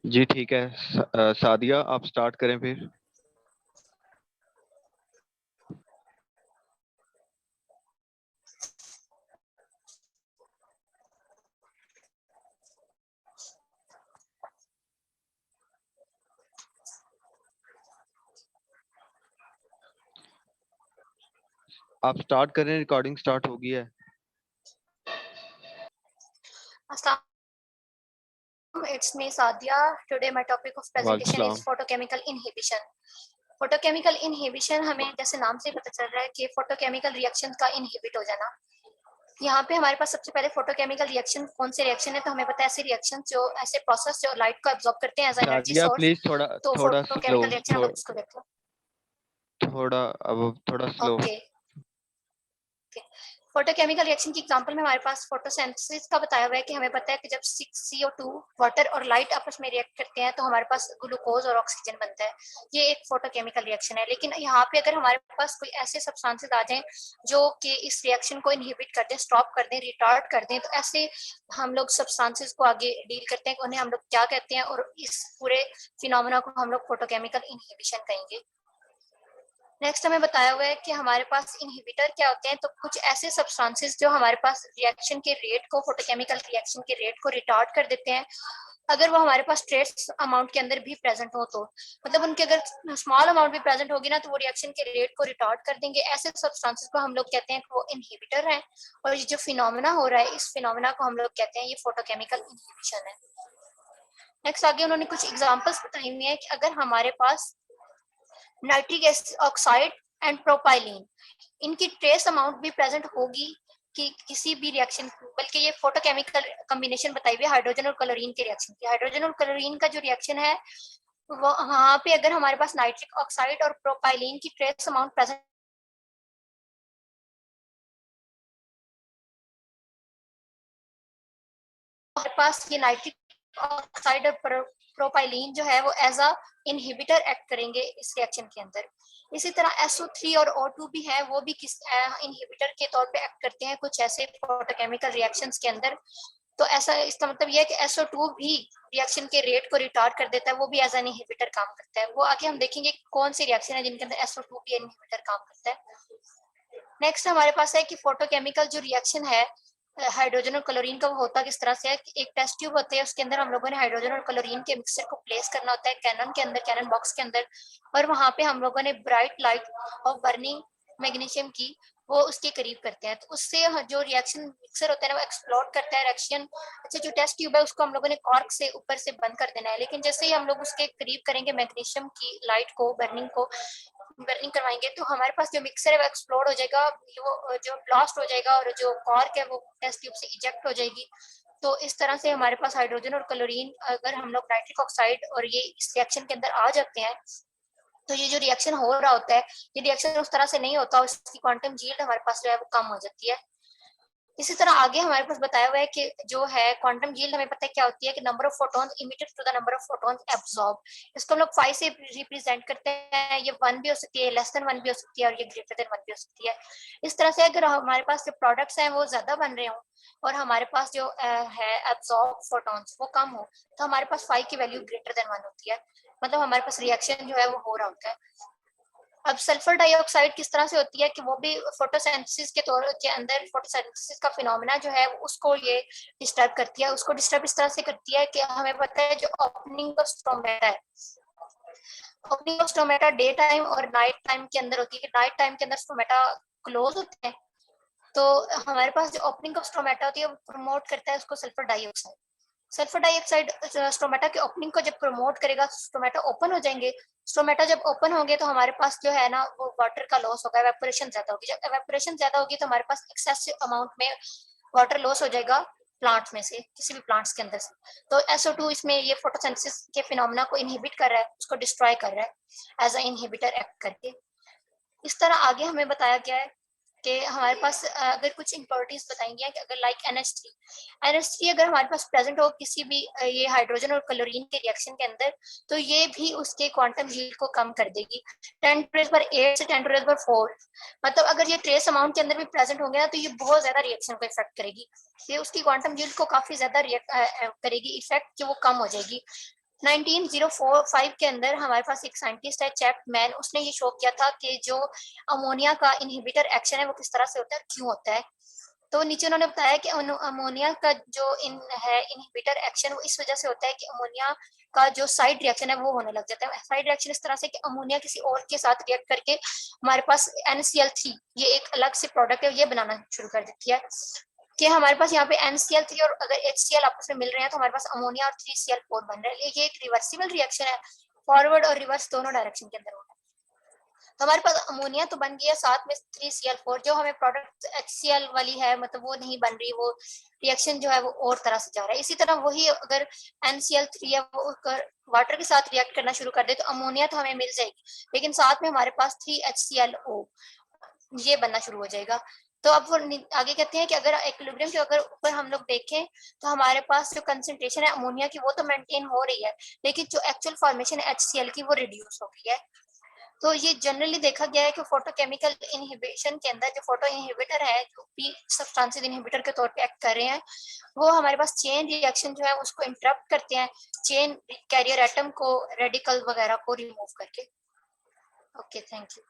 जी ठीक है। सादिया आप स्टार्ट करें फिर। आप स्टार्ट करें, रिकॉर्डिंग स्टार्ट होगी है। It's me Sadia. Today my topic of presentation is photochemical inhibition. Photochemical inhibition हमें जैसे नाम से पता चल रहा है कि फोटोकेमिकल रिएक्शन का इनहिबिट हो जाना। यहाँ पे हमारे पास सबसे पहले फोटोकेमिकल रिएक्शन कौन से रिएक्शन है, तो हमें पता है ऐसे रिएक्शन जो ऐसे प्रोसेस जो लाइट को एब्जॉर्ब करते हैं एज एनर्जी सादिया सोर्स। प्लीज थोड़ा तो थोड़ा स्लो, फोटोकेमिकल रिएक्शन हम लोग इसको देखते हैं। थोड़ा स्लो। ओके, फोटोकेमिकल रिएक्शन की एग्जांपल में हमारे पास फोटोसिंथेसिस का बताया हुआ है कि हमें पता है कि जब CO2 वाटर और लाइट आपस में रिएक्ट करते हैं तो हमारे पास ग्लूकोज और ऑक्सीजन बनता है। ये एक फोटोकेमिकल रिएक्शन है। लेकिन यहाँ पे अगर हमारे पास कोई ऐसे सब्सटेंसेस आ जाएं जो कि इस रिएक्शन को इनहिबिट कर दें, स्टॉप कर दें, रिटार्ड कर दें, तो ऐसे हम लोग सब्सटेंसेस को आगे डील करते हैं, उन्हें हम लोग क्या कहते हैं, और इस पूरे फिनोमेना को हम लोग फोटोकेमिकल इनहिबिशन कहेंगे। नेक्स्ट हमें बताया हुआ है कि हमारे पास इनहिबिटर क्या होते हैं, तो कुछ ऐसे सब्सटेंसेस जो हमारे पास रिएक्शन के रेट को, फोटोकेमिकल रिएक्शन के रेट को रिटार्ड कर देते हैं, अगर वो हमारे पास ट्रेस अमाउंट के अंदर भी प्रेजेंट हो तो, मतलब उनके अगर स्मॉल अमाउंट भी प्रेजेंट होगी ना तो वो रिएक्शन के रेट को रिटार्ड कर देंगे। ऐसे सब्सटेंसेस को हम लोग कहते हैं कि वो इनहिबिटर है। और ये जो फिनोमेना हो रहा है, इस फिनोमेना को हम लोग कहते हैं ये फोटोकेमिकल इनहिबिशन है। नेक्स्ट आगे उन्होंने कुछ एग्जांपल्स बताई हुई है कि अगर हमारे पास नाइट्रिक ऑक्साइड एंड प्रोपाइलीन, इनकी ट्रेस अमाउंट भी प्रेजेंट होगी कि किसी भी रिएक्शन, बल्कि ये फोटोकेमिकल कॉम्बिनेशन बताई हुई है हाइड्रोजन और क्लोरीन के रिएक्शन की। हाइड्रोजन और क्लोरीन का जो रिएक्शन है वो वहां पे अगर हमारे पास नाइट्रिक ऑक्साइड और प्रोपाइलीन की ट्रेस अमाउंट प्रेजेंट, हमारे पास ये नाइट्रिक ऑक्साइड और प्रोपाइलीन जो है वो एज अ इनहिबिटर एक्ट करेंगे इस रिएक्शन के अंदर। इसी तरह SO3 और O2 भी है, वो भी किस इनहिबिटर के तौर पे एक्ट करते हैं कुछ ऐसे फोटोकेमिकल रिएक्शंस के अंदर। तो ऐसा इसका मतलब ये है कि SO2 भी रिएक्शन के रेट को रिटार्ड कर देता है, वो भी एज एन इनहिबिटर काम करता है। वो आगे हम देखेंगे कौन सी रिएक्शन है जिनके अंदर SO2 भी इनहिबिटर काम करता है। नेक्स्ट हमारे पास है कि फोटोकेमिकल जो रिएक्शन है हाइड्रोजन और क्लोरीन का, वो होता किस तरह से है कि एक टेस्ट ट्यूब होते हैं, उसके अंदर हम लोगों ने हाइड्रोजन और क्लोरीन के मिक्सचर को प्लेस करना होता है कैनन के अंदर, कैनन बॉक्स के अंदर, और वहां पे हम लोगों ने bright light of burning magnesium की वो उसके करीब करते हैं। तो उससे जो रिएक्शन मिक्सर होता है ना वो एक्सप्लोड करता है रिएक्शन। अच्छा, जो टेस्ट ट्यूब है उसको हम लोगों ने कॉर्क से ऊपर से बंद कर देना है, लेकिन जैसे ही हम लोग उसके करीब करेंगे मैग्नीशियम की लाइट को, बर्निंग करवाएंगे, तो हमारे पास जो मिक्सर है वो एक्सप्लोड हो जाएगा, वो जो ब्लास्ट हो जाएगा और जो कॉर्क है वो टेस्ट ट्यूब से इजेक्ट हो जाएगी। तो इस तरह से हमारे पास हाइड्रोजन और क्लोरीन, अगर हम लोग नाइट्रिक ऑक्साइड और ये इस रिएक्शन के अंदर आ जाते हैं तो ये जो रिएक्शन हो रहा होता है, ये रिएक्शन उस तरह से नहीं होता और इसकी क्वांटम यील्ड हमारे पास जो है वो कम हो जाती है। इसी तरह आगे हमारे पास बताया हुआ है कि जो है क्वांटम यील्ड, हमें पता है क्या होती है कि number of photons emitted to the number of photons absorb. इसको हम लोग 5 से रिप्रेजेंट करते हैं। ये 1 भी हो सकती है, लेस देन 1 भी हो सकती है, और ये ग्रेटर देन 1 भी हो सकती है। इस तरह से अगर हमारे पास जो प्रोडक्ट्स हैं वो ज्यादा बन रहे हो और हमारे पास जो है एब्जॉर्ब फोटॉन्स वो कम हो, तो हमारे पास 5 की वैल्यू ग्रेटर देन 1 होती है, मतलब हमारे पास रिएक्शन जो है वो हो रहा होता है। अब सल्फर डाइऑक्साइड किस तरह से होती है कि वो भी फोटोसिंथेसिस के तौर के अंदर, फोटोसिंथेसिस का फिनोमेना जो है उसको ये डिस्टर्ब करती है। उसको डिस्टर्ब इस तरह से करती है कि हमें पता है जो ओपनिंग ऑफ स्ट्रोमेटा है, opening of stromata day time और नाइट टाइम के अंदर होती है। नाइट टाइम के अंदर स्ट्रोमेटा क्लोज होते हैं, तो हमारे पास जो ओपनिंग ऑफ स्ट्रोमेटा होती है वो प्रमोट करता है उसको sulphur dioxide. Sulphur dioxide stromata की ओपनिंग को जब प्रमोट करेगा, स्ट्रोमेटा ओपन हो जाएंगे। स्ट्रोमेटा जब ओपन होंगे तो हमारे पास जो है ना वो वाटर का लॉस होगा, एवेपोरेशन ज्यादा होगी। जब एवेपोरेशन ज्यादा होगी तो हमारे पास एक्सेसिव अमाउंट में वाटर लॉस हो जाएगा प्लांट में से, किसी भी प्लांट्स के अंदर से। तो SO2 इसमें ये फोटोसिंथेसिस के फिनोमेना को इनहिबिट कर रहा है, उसको डिस्ट्रॉय कर रहा है एज अ इनहिबिटर एक्ट करके। इस तरह आगे हमें बताया गया है कि हमारे पास अगर कुछ इम्प्योरिटीज बताएंगे कि अगर लाइक NH3 अगर हमारे पास प्रेजेंट हो किसी भी ये हाइड्रोजन और क्लोरीन के रिएक्शन के अंदर, तो ये भी उसके क्वांटम यील्ड को कम कर देगी 10⁻8 से 10⁻4। मतलब अगर ये ट्रेस अमाउंट के अंदर भी प्रेजेंट होंगे ना तो ये बहुत ज्यादा रिएक्शन को इफेक्ट करेगी, ये उसकी क्वांटम यील्ड को काफी ज्यादा करेगी, इफेक्ट जो वो कम हो जाएगी। 1905 के अंदर हमारे पास एक साइंटिस्ट है चैपमैन, उसने ये शो किया था कि जो अमोनिया का इनहिबिटर एक्शन है वो किस तरह से होता है, क्यों होता है। तो नीचे उन्होंने बताया कि अमोनिया का जो इनहिबिटर एक्शन वो इस वजह से होता है कि अमोनिया का जो साइड रिएक्शन है वो होने लग जाता है। साइड रिएक्शन इस तरह से कि अमोनिया किसी और के साथ रिएक्ट करके हमारे पास NCl3 ये एक अलग से प्रोडक्ट है, ये बनाना शुरू कर देती है कि हमारे पास यहाँ पे NCl3 और अगर HCl आपस में मिल रहे हैं तो हमारे पास अमोनिया और 3Cl4 बन रहा है। ये एक रिवर्सिबल रिएक्शन है, फॉरवर्ड और रिवर्स दोनों डायरेक्शन के अंदर होगा। तो हमारे पास अमोनिया तो बन गया, साथ में 3Cl4 जो हमें प्रोडक्ट HCl वाली है मतलब वो नहीं बन रही, वो रिएक्शन जो है वो और तरह से जा रहा है। इसी तरह वही अगर NCl3 है वो वाटर के साथ रिएक्ट करना शुरू कर दे तो अमोनिया तो हमें मिल जाएगी, लेकिन साथ में हमारे पास 3HClO ये बनना शुरू हो जाएगा। तो अब वो आगे कहते हैं कि अगर इक्विलिब्रियम के अगर ऊपर हम लोग देखें तो हमारे पास जो कंसंट्रेशन है अमोनिया की वो तो मेंटेन हो रही है, लेकिन जो एक्चुअल फॉर्मेशन है HCl की वो रिड्यूस हो गई है। तो ये जनरली देखा गया है कि फोटोकेमिकल इनहिबिशन के अंदर जो फोटो इनहिबिटर है, जो पी सब्सटेंसेस इनहिबिटर के तौर पे एक्ट कर रहे हैं, वो हमारे पास चेन रिएक्शन जो है उसको इंटरप्ट करते हैं, चेन कैरियर एटम को, रेडिकल वगैरह को रिमूव करके। Okay, thank you.